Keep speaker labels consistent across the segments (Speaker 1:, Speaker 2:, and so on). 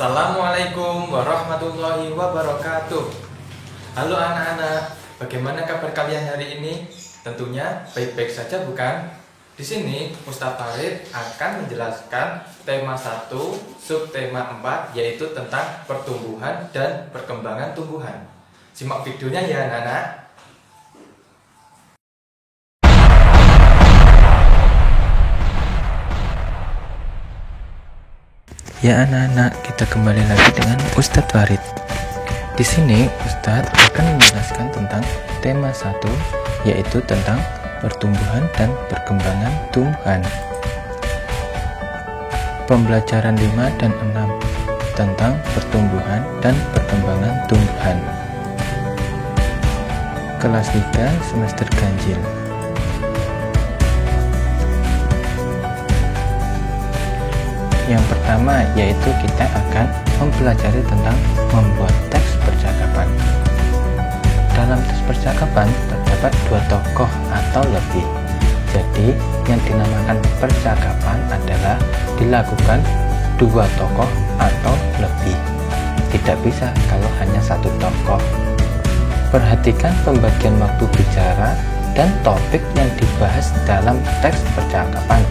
Speaker 1: Assalamualaikum warahmatullahi wabarakatuh. Halo anak-anak, bagaimana kabar kalian hari ini? Tentunya baik-baik saja bukan? Di sini Ustadz Farid akan menjelaskan tema 1, subtema 4, yaitu tentang pertumbuhan dan perkembangan tumbuhan. Simak videonya ya anak-anak.
Speaker 2: Ya anak-anak, kita kembali lagi dengan Ustadz Farid. Di sini Ustadz akan menjelaskan tentang tema 1, yaitu tentang pertumbuhan dan perkembangan tumbuhan. Pembelajaran 5 dan 6 tentang pertumbuhan dan perkembangan tumbuhan. Kelas 3 semester ganjil. Yang pertama yaitu kita akan mempelajari tentang membuat teks percakapan. Dalam teks percakapan terdapat 2 tokoh atau lebih. Jadi yang dinamakan percakapan adalah dilakukan 2 tokoh atau lebih. Tidak bisa kalau hanya 1 tokoh. Perhatikan pembagian waktu bicara dan topik yang dibahas dalam teks percakapan.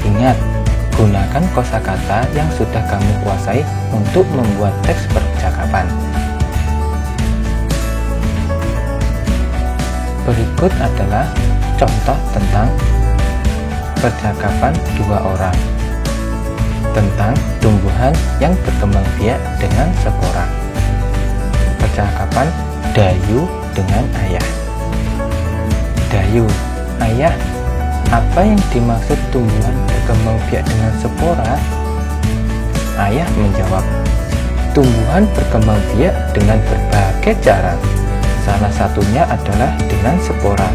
Speaker 2: Ingat, gunakan kosakata yang sudah kamu kuasai untuk membuat teks percakapan. Berikut adalah contoh tentang percakapan 2 orang tentang tumbuhan yang berkembang biak dengan spora. Percakapan Dayu dengan Ayah. Dayu, Ayah, apa yang dimaksud tumbuhan berkembang biak dengan spora? Ayah menjawab, tumbuhan berkembang biak dengan berbagai cara. Salah satunya adalah dengan spora.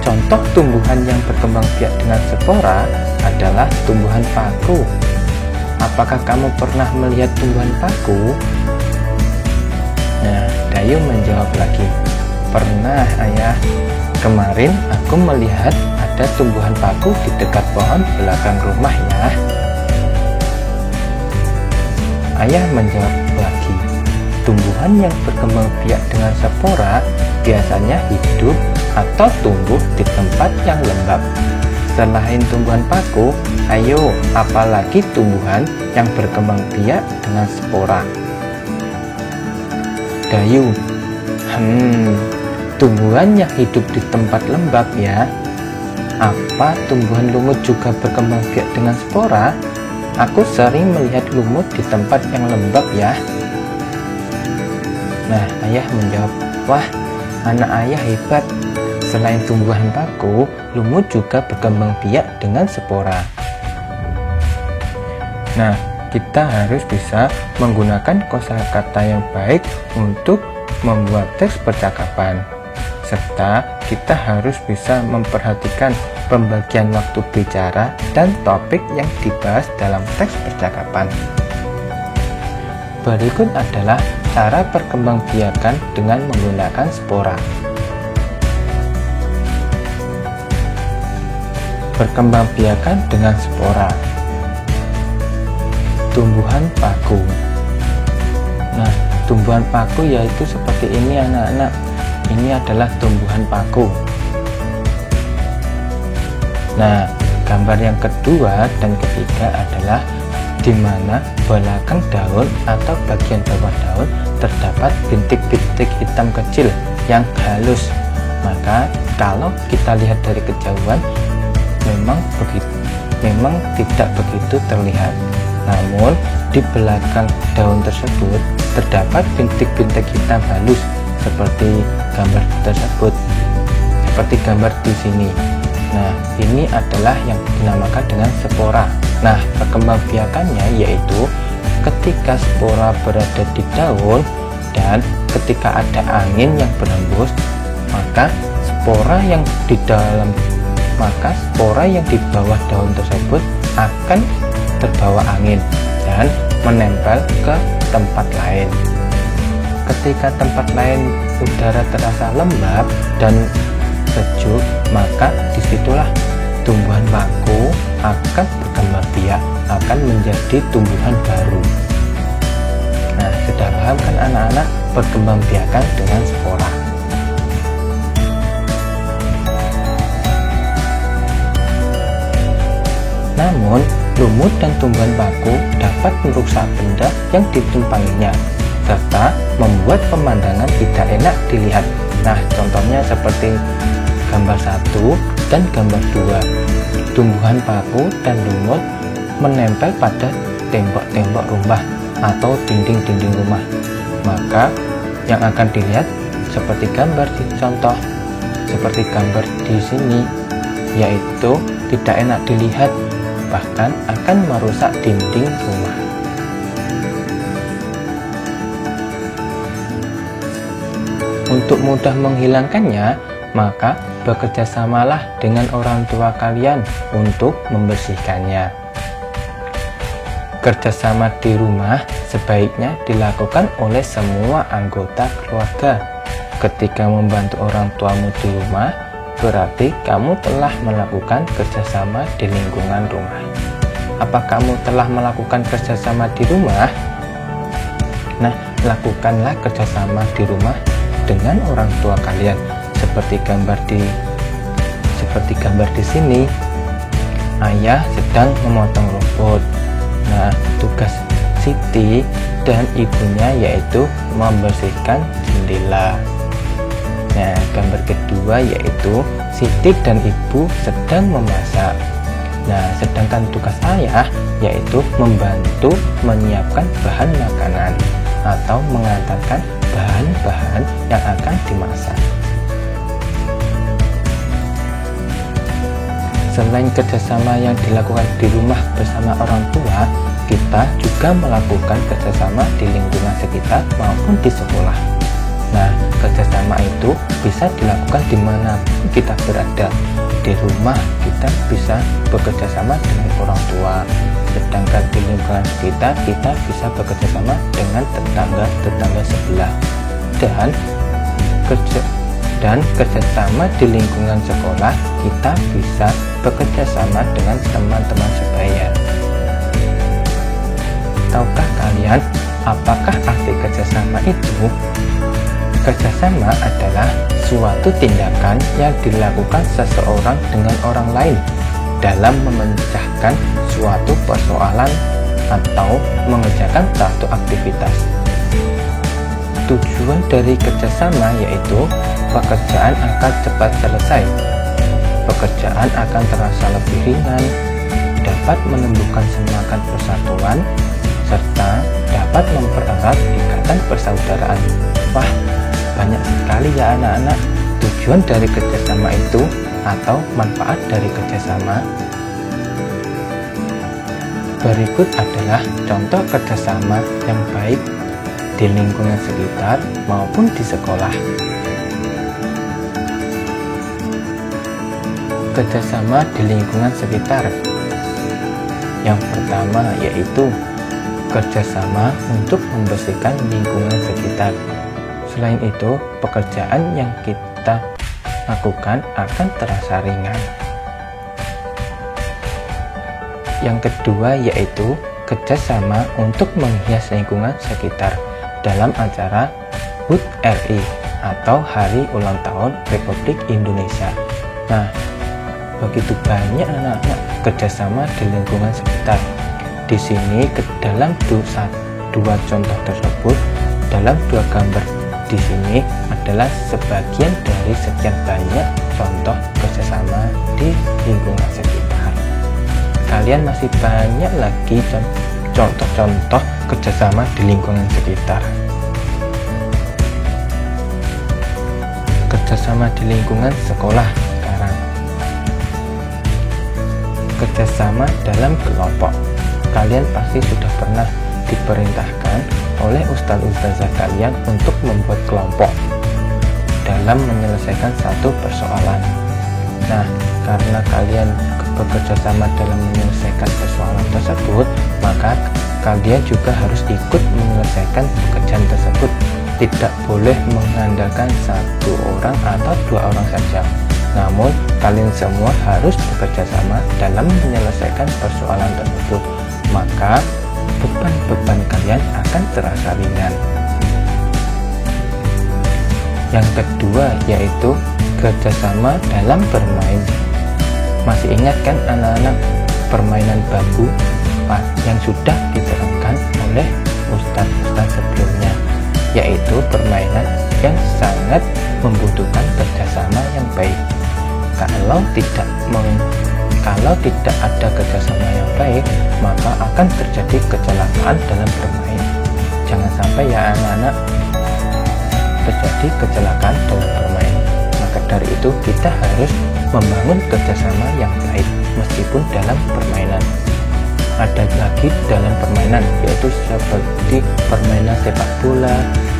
Speaker 2: Contoh tumbuhan yang berkembang biak dengan spora adalah tumbuhan paku. Apakah kamu pernah melihat tumbuhan paku? Nah, Dayu menjawab lagi, pernah Ayah. Kemarin aku melihat ada tumbuhan paku di dekat pohon belakang rumah ya. Ayah menjawab lagi, tumbuhan yang berkembang biak dengan spora biasanya hidup atau tumbuh di tempat yang lembab. Selain tumbuhan paku, ayo apalagi tumbuhan yang berkembang biak dengan spora? Dayu, tumbuhan yang hidup di tempat lembab ya. Apa tumbuhan lumut juga berkembang biak dengan spora? Aku sering melihat lumut di tempat yang lembab ya. Nah, Ayah menjawab, wah, anak Ayah hebat. Selain tumbuhan paku, lumut juga berkembang biak dengan spora. Nah, kita harus bisa menggunakan kosakata yang baik untuk membuat teks percakapan. Serta kita harus bisa memperhatikan pembagian waktu bicara dan topik yang dibahas dalam teks percakapan. Berikut adalah cara perkembangbiakan dengan menggunakan spora. Perkembangbiakan dengan spora. Tumbuhan paku. Nah, tumbuhan paku yaitu seperti ini anak-anak. Ini adalah tumbuhan paku. Nah, gambar yang kedua dan ketiga adalah di mana belakang daun atau bagian bawah daun terdapat bintik-bintik hitam kecil yang halus. Maka kalau kita lihat dari kejauhan memang tidak begitu terlihat. Namun di belakang daun tersebut terdapat bintik-bintik hitam halus seperti gambar tersebut, seperti gambar di sini. Nah, ini adalah yang dinamakan dengan spora. Nah, perkembangbiakannya yaitu ketika spora berada di daun dan ketika ada angin yang berhembus, maka spora yang di bawah daun tersebut akan terbawa angin dan menempel ke tempat lain. Ketika tempat lain udara terasa lembab dan sejuk, maka disitulah tumbuhan paku akan berkembang biak, akan menjadi tumbuhan baru. Sudah paham kan anak-anak perkembangbiakan dengan sekolah? Namun, lumut dan tumbuhan baku dapat merusak benda yang ditumpanginya, serta membuat pemandangan tidak enak dilihat. Nah, contohnya seperti gambar 1 dan gambar 2. Tumbuhan baku dan lumut menempel pada tembok-tembok rumah atau dinding-dinding rumah. Maka, yang akan dilihat seperti gambar di contoh, seperti gambar di sini, yaitu tidak enak dilihat, bahkan akan merusak dinding rumah. Untuk mudah menghilangkannya, maka bekerjasamalah dengan orang tua kalian untuk membersihkannya. Kerjasama di rumah sebaiknya dilakukan oleh semua anggota keluarga. Ketika membantu orang tuamu di rumah, berarti kamu telah melakukan kerjasama di lingkungan rumah. Apa kamu telah melakukan kerjasama di rumah? Nah, lakukanlah kerjasama di rumah dengan orang tua kalian, seperti gambar di sini. Ayah sedang memotong rumput. Nah, tugas Siti dan ibunya yaitu membersihkan jendela. Nah, gambar kedua yaitu Siti dan ibu sedang memasak. Nah, sedangkan tugas ayah yaitu membantu menyiapkan bahan makanan atau mengantarkan bahan-bahan yang akan dimasak. Selain kerjasama yang dilakukan di rumah bersama orang tua, kita juga melakukan kerjasama di lingkungan sekitar maupun di sekolah. Nah, kerjasama itu bisa dilakukan di mana kita berada. Di rumah kita bisa bekerjasama dengan orang tua, sedangkan di lingkungan sekitar kita bisa bekerjasama dengan tetangga sebelah. Dan kerjasama di lingkungan sekolah kita bisa bekerjasama dengan teman-teman sebaya. Tahukah kalian apakah arti kerjasama itu? Kerjasama adalah suatu tindakan yang dilakukan seseorang dengan orang lain dalam memecahkan suatu persoalan atau mengerjakan suatu aktivitas. Tujuan dari kerjasama yaitu pekerjaan akan cepat selesai, pekerjaan akan terasa lebih ringan, dapat menumbuhkan semangat persatuan, serta dapat mempererat ikatan persaudaraan. Wah, banyak sekali ya anak-anak tujuan dari kerjasama itu atau manfaat dari kerjasama. Berikut adalah contoh kerjasama yang baik di lingkungan sekitar maupun di sekolah. Kerjasama di lingkungan sekitar. Yang pertama yaitu kerjasama untuk membersihkan lingkungan sekitar. Selain itu, pekerjaan yang kita lakukan akan terasa ringan. Yang kedua yaitu kerjasama untuk menghias lingkungan sekitar dalam acara HUT RI atau Hari Ulang Tahun Republik Indonesia. Nah, begitu banyak anak-anak kerjasama di lingkungan sekitar. Di sini dalam dua contoh tersebut, dalam dua gambar di sini adalah sebagian dari sekian banyak contoh kerjasama di lingkungan sekitar. Kalian masih banyak lagi contoh-contoh kerjasama di lingkungan sekitar. Kerjasama di lingkungan sekolah sekarang. Kerjasama dalam kelompok. Kalian pasti sudah pernah diperintahkan oleh ustaz-ustazah kalian untuk membuat kelompok dalam menyelesaikan satu persoalan. Nah, karena kalian bekerja sama dalam menyelesaikan persoalan tersebut, maka kalian juga harus ikut menyelesaikan pekerjaan tersebut. Tidak boleh mengandalkan satu orang atau dua orang saja. Namun, kalian semua harus bekerja sama dalam menyelesaikan persoalan tersebut. Maka, beban-beban kalian akan terasa ringan. Yang kedua yaitu kerjasama dalam bermain. Masih ingat kan anak-anak permainan bambu yang sudah diterangkan oleh ustadz-ustadz sebelumnya, yaitu permainan yang sangat membutuhkan kerjasama yang baik. Kalau tidak ada kerjasama yang baik, maka akan terjadi kecelakaan dalam bermain. Jangan sampai ya anak-anak terjadi kecelakaan dalam bermain. Maka dari itu kita harus membangun kerjasama yang baik meskipun dalam permainan. Ada lagi dalam permainan, yaitu seperti permainan sepak bola,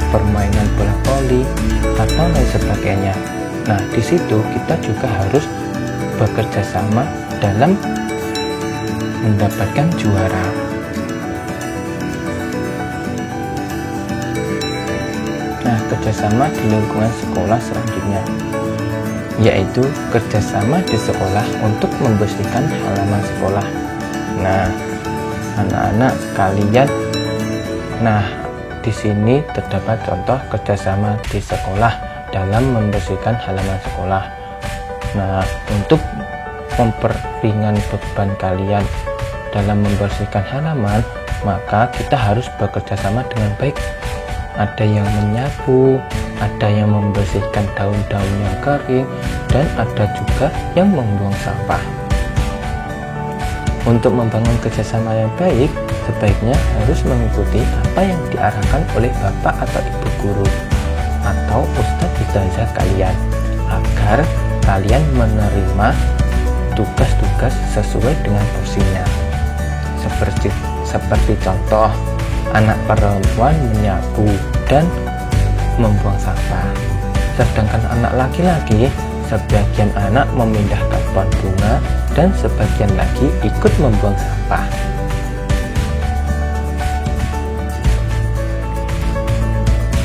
Speaker 2: permainan bola voli, atau lain sebagainya. Nah, di situ kita juga harus bekerja sama dalam mendapatkan juara. Nah, kerjasama di lingkungan sekolah selanjutnya, yaitu kerjasama di sekolah untuk membersihkan halaman sekolah. Nah, anak-anak kalian, di sini terdapat contoh kerjasama di sekolah dalam membersihkan halaman sekolah. Nah, untuk memperingan beban kalian dalam membersihkan halaman, maka kita harus bekerja sama dengan baik. Ada yang menyapu, ada yang membersihkan daun-daun yang kering, dan ada juga yang membuang sampah. Untuk membangun kerjasama yang baik, sebaiknya harus mengikuti apa yang diarahkan oleh bapak atau ibu guru atau ustadz ustazah kalian, agar kalian menerima tugas-tugas sesuai dengan porsinya. Seperti contoh, anak perempuan menyapu dan membuang sampah, sedangkan anak laki-laki sebagian anak memindahkan pot bunga dan sebagian lagi ikut membuang sampah.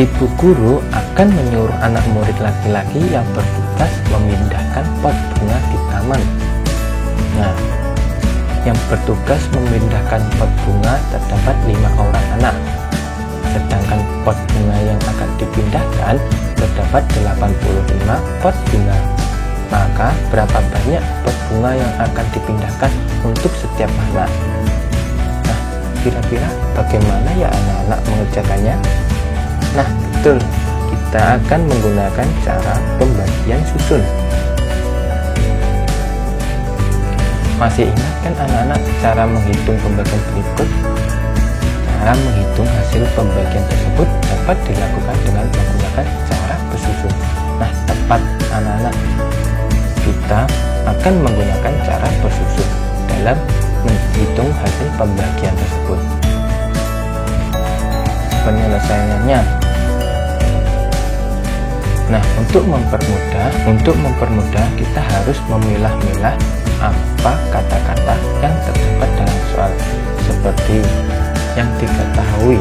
Speaker 2: Ibu guru akan menyuruh anak murid laki-laki yang bertugas memindahkan pot bunga di taman. Nah, yang bertugas memindahkan pot bunga terdapat 5 orang anak, sedangkan pot bunga yang akan dipindahkan terdapat 85 pot bunga. Maka berapa banyak pot bunga yang akan dipindahkan untuk setiap anak? Nah, kira-kira bagaimana ya anak-anak mengerjakannya? Nah, betul, kita akan menggunakan cara pembagian susun. Masih ingat kan anak-anak cara menghitung pembagian berikut? Cara menghitung hasil pembagian tersebut dapat dilakukan dengan menggunakan cara bersusun. Nah, tepat anak-anak, kita akan menggunakan cara bersusun dalam menghitung hasil pembagian tersebut. Penyelesaiannya, nah, untuk mempermudah kita harus memilah-milah apa kata-kata yang terdapat dalam soal seperti yang diketahui.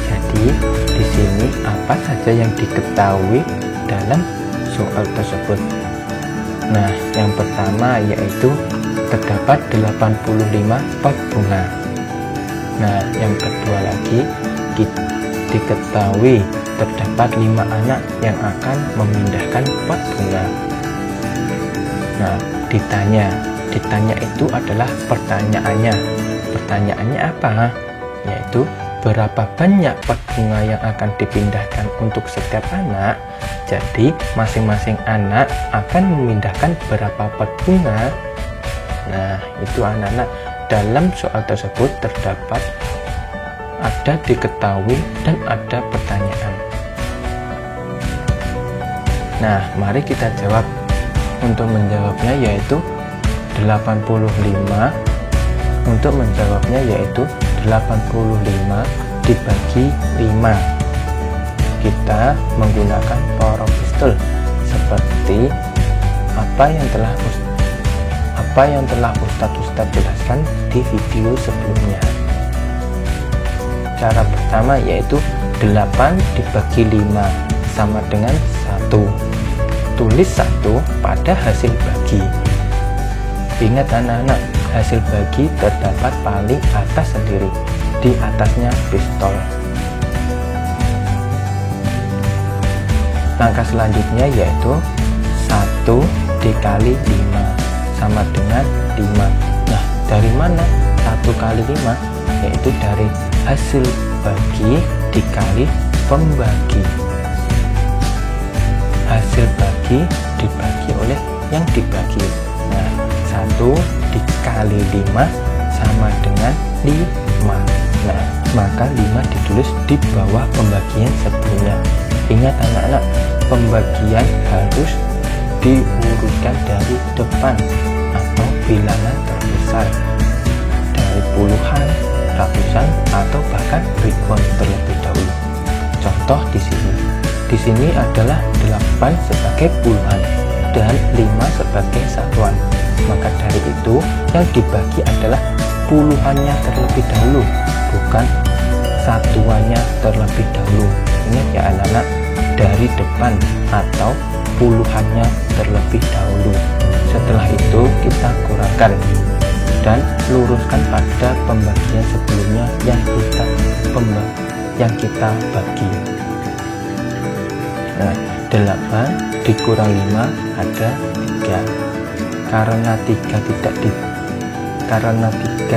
Speaker 2: Jadi di sini apa saja yang diketahui dalam soal tersebut? Nah, yang pertama yaitu terdapat 85 pot bunga. Nah, yang kedua lagi diketahui terdapat 5 anak yang akan memindahkan pot bunga. Nah, ditanya itu adalah pertanyaannya. Pertanyaannya apa? Yaitu berapa banyak pot bunga yang akan dipindahkan untuk setiap anak. Jadi masing-masing anak akan memindahkan berapa pot bunga. Nah, itu anak-anak, dalam soal tersebut terdapat ada diketahui dan ada pertanyaan. Nah, mari kita jawab. Untuk menjawabnya yaitu 85. Untuk menjawabnya yaitu 85 dibagi 5. Kita menggunakan power pistol seperti apa yang telah Ustadz jelaskan di video sebelumnya. Cara pertama yaitu 8 dibagi 5 sama dengan 1. Tulis 1 pada hasil bagi. Ingat anak-anak, hasil bagi terdapat paling atas sendiri. di atasnya pistol. Langkah selanjutnya yaitu 1 dikali 5 sama dengan 5. Nah, dari mana 1 kali 5? Yaitu dari hasil bagi dikali pembagi. Hasil bagi dibagi oleh yang dibagi. Nah, 1 dikali 5 sama dengan 5. Nah, maka 5 ditulis di bawah pembagian sebelumnya. Ingat anak-anak, pembagian harus diurutkan dari depan atau bilangan terbesar, dari puluhan, ratusan, atau bahkan ribuan terlebih dahulu. Contoh di sini. Di sini adalah 8 sebagai puluhan dan 5 sebagai satuan. Maka dari itu yang dibagi adalah puluhannya terlebih dahulu, bukan satuannya terlebih dahulu. Ingat ya anak-anak, dari depan atau puluhannya terlebih dahulu. Setelah itu kita kurangkan dan luruskan pada pembagian sebelumnya yang kita bagi. Nah, 8 dikurang 5 ada 3. Karena 3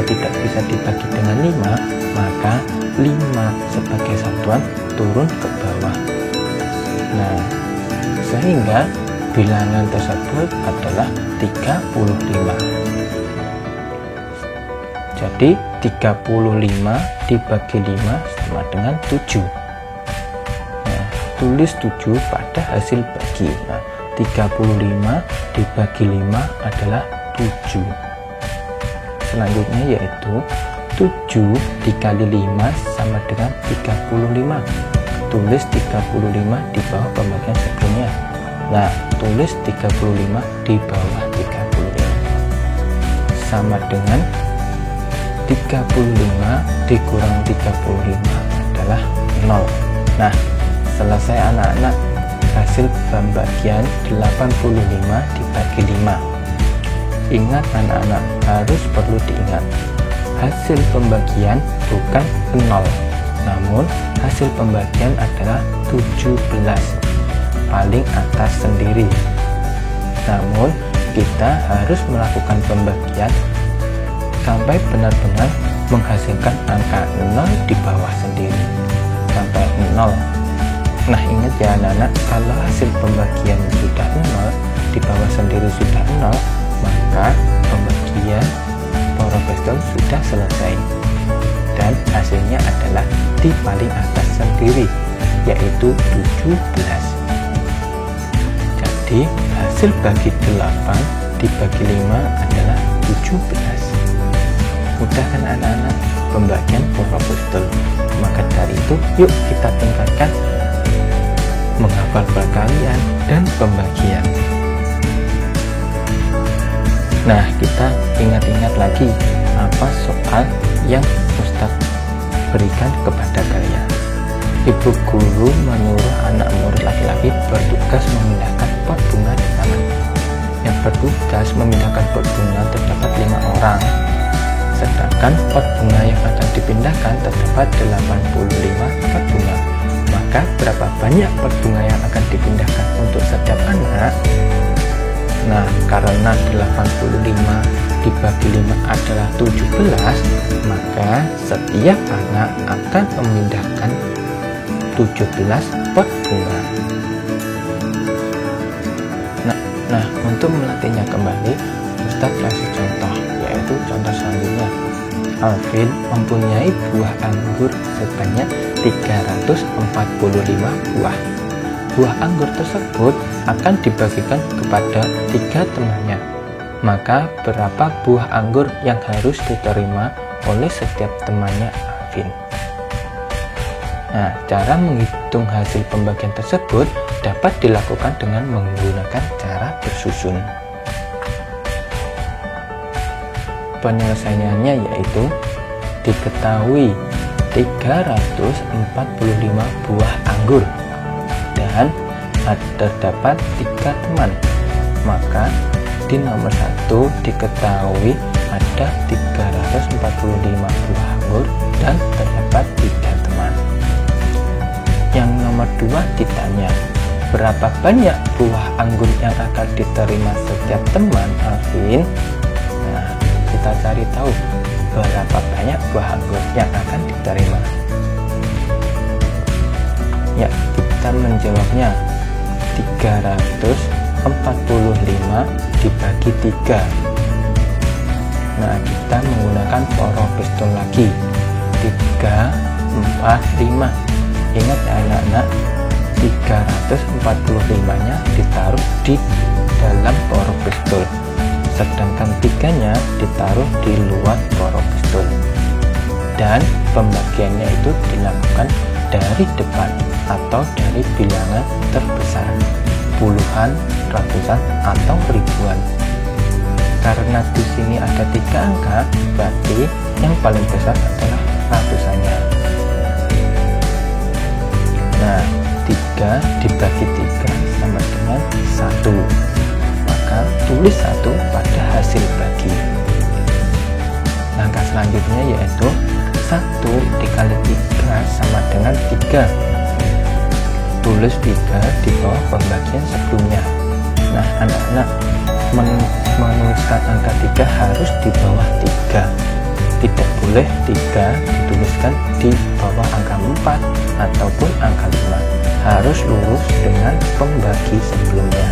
Speaker 2: tidak bisa dibagi dengan 5, maka 5 sebagai satuan turun ke bawah. Nah, sehingga bilangan tersebut adalah 35. Jadi 35 dibagi 5 sama dengan 7. Nah, tulis 7 pada hasil bagi. Nah, 35 dibagi 5 adalah 7. Selanjutnya yaitu 7 dikali 5 sama dengan 35. Tulis 35 di bawah pembagian sebelumnya. Nah, tulis 35 di bawah 35 sama dengan 35 dikurang 35 adalah 0. Nah, selesai anak-anak. Hasil pembagian 85 dibagi 5. Ingat anak-anak, harus perlu diingat, hasil pembagian bukan 0, namun hasil pembagian adalah 17, paling atas sendiri. Namun kita harus melakukan pembagian sampai benar-benar menghasilkan angka 0 di bawah sendiri, sampai 0. Nah, ingat ya anak-anak, kalau hasil pembagian sudah 0, di bawah sendiri sudah 0, maka pembagian power pistol sudah selesai. Dan hasilnya adalah di paling atas sendiri, yaitu 17. Jadi, hasil bagi 8 dibagi 5 adalah 17. Mudah kan anak-anak pembagian power pistol? Maka dari itu, yuk kita tingkatkan menghafal perkalian dan pembagian. Nah, kita ingat-ingat lagi apa soal yang Ustadz berikan kepada kalian. Ibu guru menyuruh anak murid laki-laki bertugas memindahkan pot bunga di taman. Yang bertugas memindahkan pot bunga terdapat 5 orang. Sedangkan pot bunga yang akan dipindahkan terdapat 85 pot bunga. Maka berapa banyak pot bunga yang akan dipindahkan untuk setiap anak? Nah, karena 85 dibagi 5 adalah 17, maka setiap anak akan memindahkan 17 pot bunga. Nah, untuk melatihnya kembali, Ustadz kasih contoh, yaitu contoh selanjutnya. Alvin mempunyai buah anggur sebanyak 345 buah. Buah anggur tersebut akan dibagikan kepada 3 temannya. Maka berapa buah anggur yang harus diterima oleh setiap temannya Alvin? Nah, cara menghitung hasil pembagian tersebut dapat dilakukan dengan menggunakan cara bersusun. Penyelesaiannya yaitu diketahui 345 buah anggur dan terdapat 3 teman, maka di nomor 1 diketahui ada 345 buah anggur dan terdapat 3 teman. Yang nomor 2 ditanya, berapa banyak buah anggur yang akan diterima setiap teman Alvin? Nah, kita cari tahu berapa banyak buah anggur yang akan diterima. Ya, kita menjawabnya 345 dibagi 3. Nah, kita menggunakan power pistol lagi. 3, 4, 5. Ingat ya anak-anak, 345 nya ditaruh di dalam power pistol, sedangkan 3-nya ditaruh di luar power pistol. Dan pembagiannya itu dilakukan dari depan atau dari bilangan terbesar, puluhan, ratusan, atau ribuan. Karena di sini ada 3 angka, berarti yang paling besar adalah ratusannya. Nah, 3 dibagi 3 sama dengan 1. Maka tulis 1 pada hasil bagi. Langkah selanjutnya yaitu 1 dikali 3 sama dengan 3. Tulis 3 di bawah pembagian sebelumnya. Nah, anak-anak menuliskan angka 3 harus di bawah 3. Tidak boleh 3 dituliskan di bawah angka 4 ataupun angka 5. Harus lurus dengan pembagi sebelumnya.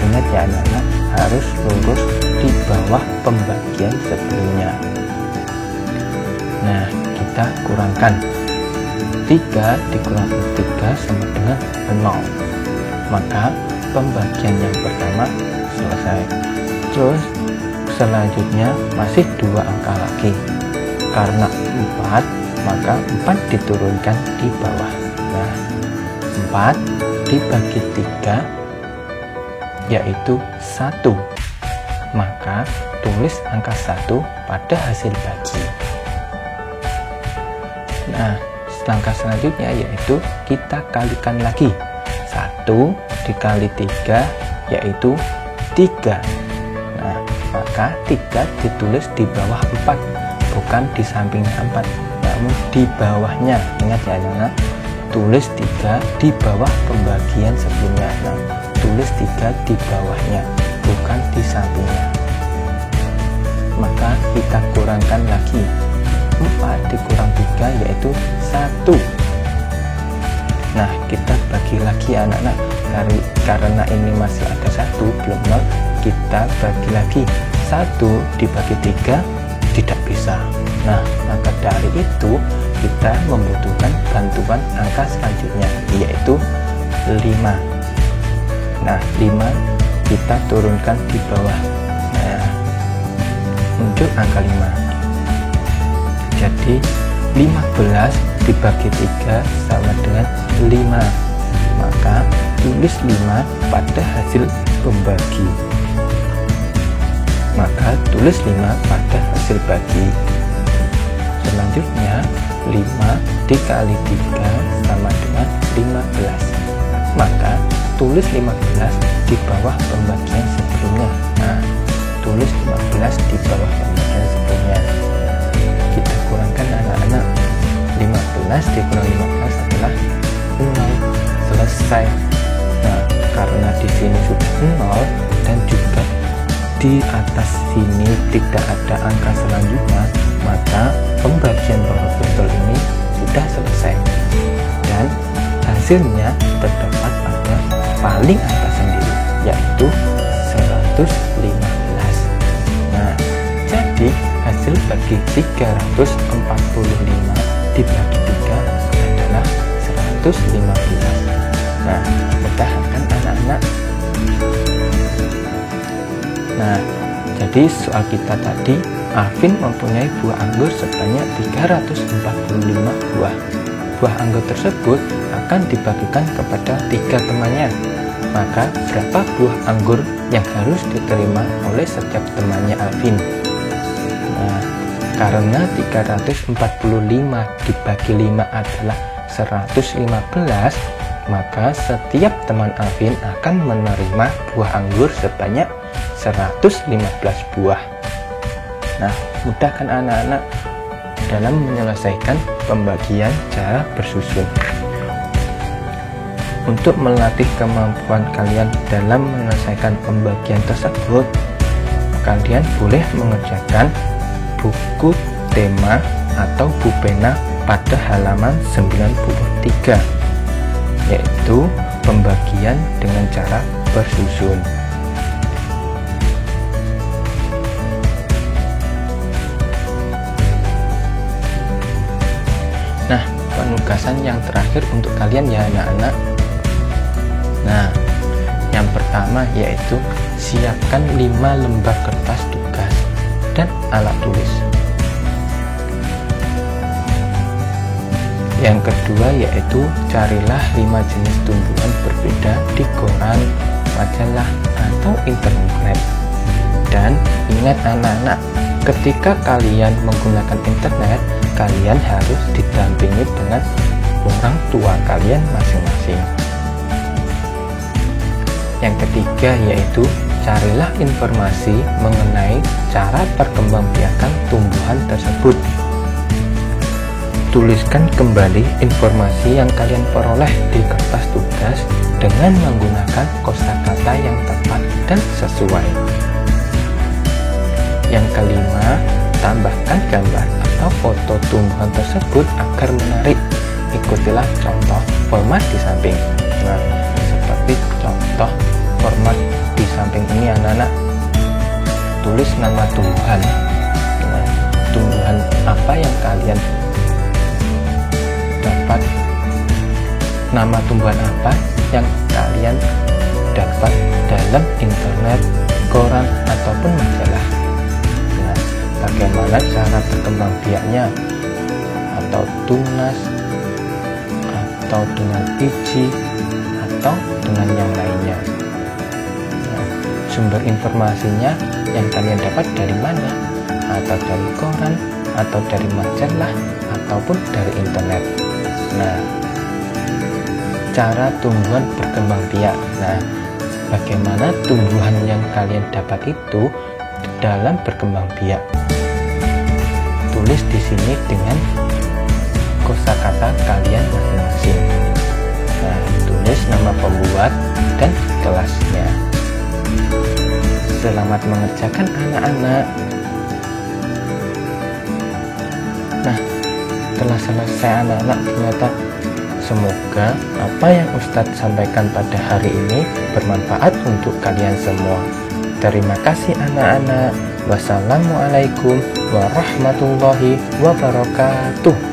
Speaker 2: Ingat ya anak-anak, harus lurus di bawah pembagian sebelumnya. Nah, kita kurangkan. 3 dikurangi 3 sama dengan 0. Maka pembagian yang pertama selesai. Terus selanjutnya masih 2 angka lagi. Karena 4, maka 4 diturunkan di bawah. Nah, 4 dibagi 3 yaitu 1. Maka tulis angka 1 pada hasil bagi. Nah, langkah selanjutnya yaitu kita kalikan lagi. 1 dikali 3 yaitu 3. Nah, maka 3 ditulis di bawah 4, bukan di sampingnya 4, namun di bawahnya. Ingat ya anak-anak, tulis 3 di bawah pembagian sebelumnya. Nah, tulis 3 di bawahnya, bukan di sampingnya. Maka kita kurangkan lagi. 4 dikurang 3 yaitu 1. Nah, kita bagi lagi anak-anak. Karena ini masih ada 1 belum 0, kita bagi lagi. 1 dibagi 3 tidak bisa. Nah, maka dari itu kita membutuhkan bantuan angka selanjutnya, yaitu 5. Nah, 5 kita turunkan di bawah. Nah, muncul angka 5. Jadi 15 dibagi 3 sama dengan 5. Maka tulis 5 pada hasil pembagi. Maka tulis 5 pada hasil bagi. Selanjutnya 5 dikali 3 sama dengan 15. Maka tulis 15 di bawah pembagian sebelumnya. Nah, tulis 15 di bawah pembagian sebelumnya. Kita kurangkan anak-anak. 15 dikurang 15 adalah 0. Selesai. Nah, karena di sini sudah 0 dan juga di atas sini tidak ada angka selanjutnya, maka pembagian power pistol ini sudah selesai. Dan hasilnya terdapat pada paling atas sendiri, yaitu 115. Nah, jadi hasil bagi 345 dibagi 3 adalah 115. Nah, mudah kan anak-anak? Nah, jadi soal kita tadi, Alvin mempunyai buah anggur sebanyak 345 buah. Buah anggur tersebut akan dibagikan kepada 3 temannya. Maka berapa buah anggur yang harus diterima oleh setiap temannya Alvin? Nah, karena 345 dibagi 5 adalah 115, maka setiap teman Alvin akan menerima buah anggur sebanyak 115 buah. Nah, mudah kan anak-anak? dalam menyelesaikan pembagian cara bersusun. Untuk melatih kemampuan kalian dalam menyelesaikan pembagian tersebut, kalian boleh mengerjakan buku tema atau bupena pada halaman 93, yaitu pembagian dengan cara bersusun. Nah, penugasan yang terakhir untuk kalian ya anak-anak. Nah, yang pertama yaitu siapkan 5 lembar kertas tugas dan alat tulis. Yang kedua yaitu carilah 5 jenis tumbuhan berbeda di koran, majalah, atau internet. Dan ingat anak-anak, ketika kalian menggunakan internet, kalian harus didampingi dengan orang tua kalian masing-masing. Yang ketiga yaitu carilah informasi mengenai cara perkembangbiakan tumbuhan tersebut. Tuliskan kembali informasi yang kalian peroleh di kertas tugas dengan menggunakan kosakata yang tepat dan sesuai. Yang kelima, tambahkan gambar atau foto tumbuhan tersebut agar menarik. Ikutilah contoh format di samping. Nah, seperti contoh format di samping ini anak-anak, tulis nama tumbuhan. Nah, tumbuhan apa yang kalian dapat, nama tumbuhan apa yang kalian dapat dalam internet, koran, ataupun majalah. Nah, bagaimana cara berkembang biaknya, atau tunas, atau dengan biji, atau dengan yang lainnya. Sumber informasinya yang kalian dapat dari mana? Atau dari koran, atau dari majalah, ataupun dari internet. Nah, cara tumbuhan berkembang biak. Nah, bagaimana tumbuhan yang kalian dapat itu dalam berkembang biak? Tulis di sini dengan kosakata kalian masing-masing. Nah, tulis nama pembuat dan kelasnya. Selamat mengerjakan anak-anak. Nah, telah selesai anak-anak ternyata. Semoga apa yang Ustadz sampaikan pada hari ini bermanfaat untuk kalian semua. Terima kasih anak-anak. Wassalamualaikum warahmatullahi wabarakatuh.